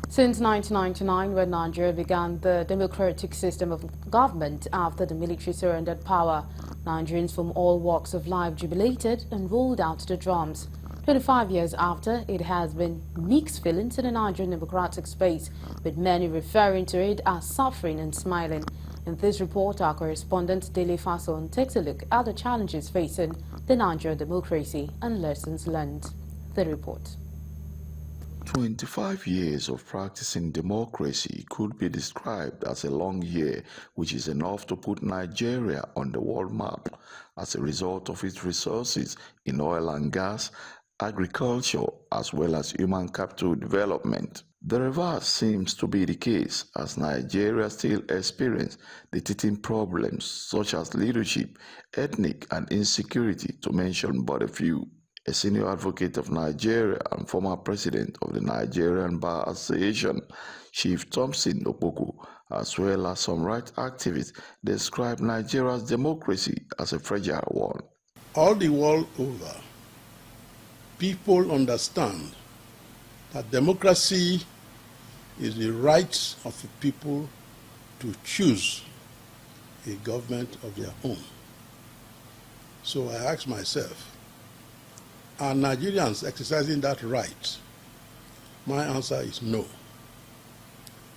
Since 1999, when Nigeria began the democratic system of government after the military surrendered power, Nigerians from all walks of life jubilated and rolled out the drums. 25 years after, it has been mixed feelings in the Nigerian democratic space, with many referring to it as suffering and smiling. In this report, our correspondent Dele Fason takes a look at the challenges facing the Nigerian democracy and lessons learned. The report. 25 years of practicing democracy could be described as a long year, which is enough to put Nigeria on the world map as a result of its resources in oil and gas, agriculture, as well as human capital development. The reverse seems to be the case, as Nigeria still experiences the teething problems such as leadership, ethnic and insecurity, to mention but a few. A senior advocate of Nigeria and former president of the Nigerian Bar Association, Chief Thompson Opoku, as well as some rights activists, describe Nigeria's democracy as a fragile one. All the world over, people understand that democracy is the right of the people to choose a government of their own. So I ask myself, are Nigerians exercising that right? My answer is no.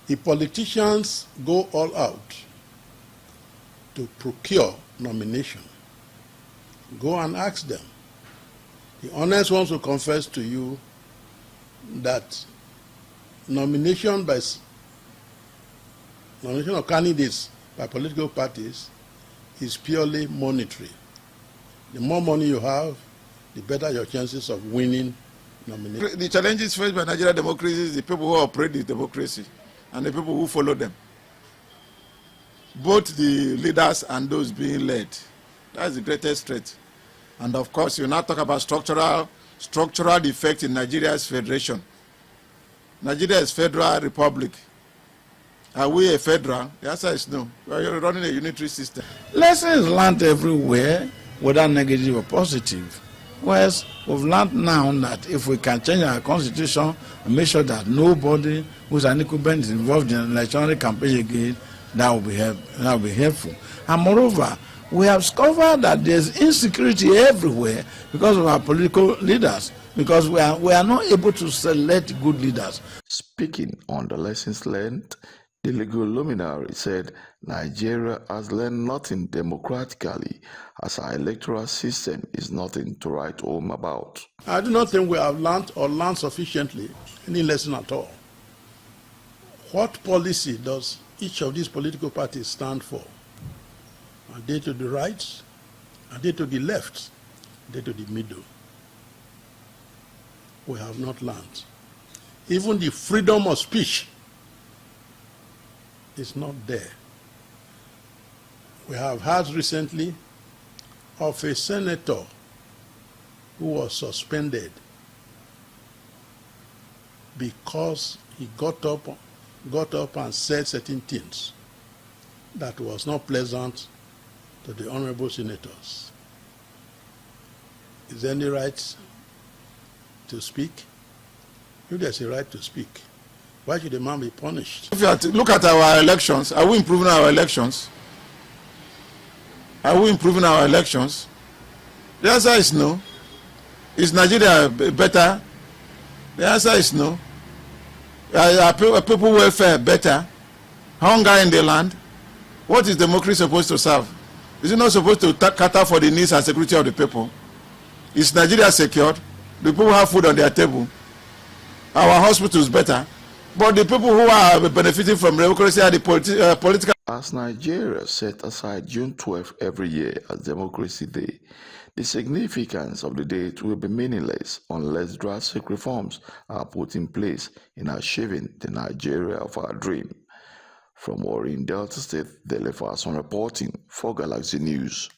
If politicians go all out to procure nomination, go and ask them. The honest ones will confess to you that nomination of candidates by political parties is purely monetary. The more money you have, the better your chances of winning nomination. The challenges faced by Nigerian democracy is the people who operate the democracy and the people who follow them. Both the leaders and those being led. That's the greatest threat. And of course, you now talk about structural defect in Nigeria's federation. Nigeria is federal republic. Are we a federal? The answer is no. You're running a unitary system. Lessons learned everywhere, whether negative or positive. Whereas we've learned now that if we can change our constitution and make sure that nobody who's an incumbent is involved in an electoral campaign again, that will be helpful. And moreover, we have discovered that there's insecurity everywhere because of our political leaders, because we are not able to select good leaders. Speaking on the lessons learned, the legal luminary said Nigeria has learned nothing democratically, as our electoral system is nothing to write home about. I do not think we have learned sufficiently any lesson at all. What policy does each of these political parties stand for? Are they to the right? Are they to the left? Are they to the middle? We have not learned. Even the freedom of speech is not there. We have heard recently of a senator who was suspended because he got up and said certain things that was not pleasant to the honorable senators. Is there any right to speak? If there's a right to speak, why should the man be punished? If you have to look at our elections, are we improving our elections? Are we improving our elections? The answer is no. Is Nigeria better? The answer is no. Are people welfare better? Hunger in the land? What is democracy supposed to serve? Is it not supposed to cater for the needs and security of the people? Is Nigeria secured? Do people have food on their table? Are our hospitals better? But the people who are benefiting from democracy are the political. As Nigeria set aside June 12 every year as Democracy Day, the significance of the date will be meaningless unless drastic reforms are put in place in achieving the Nigeria of our dream. From Warri in Delta State, Dele Fason reporting for Galaxy News.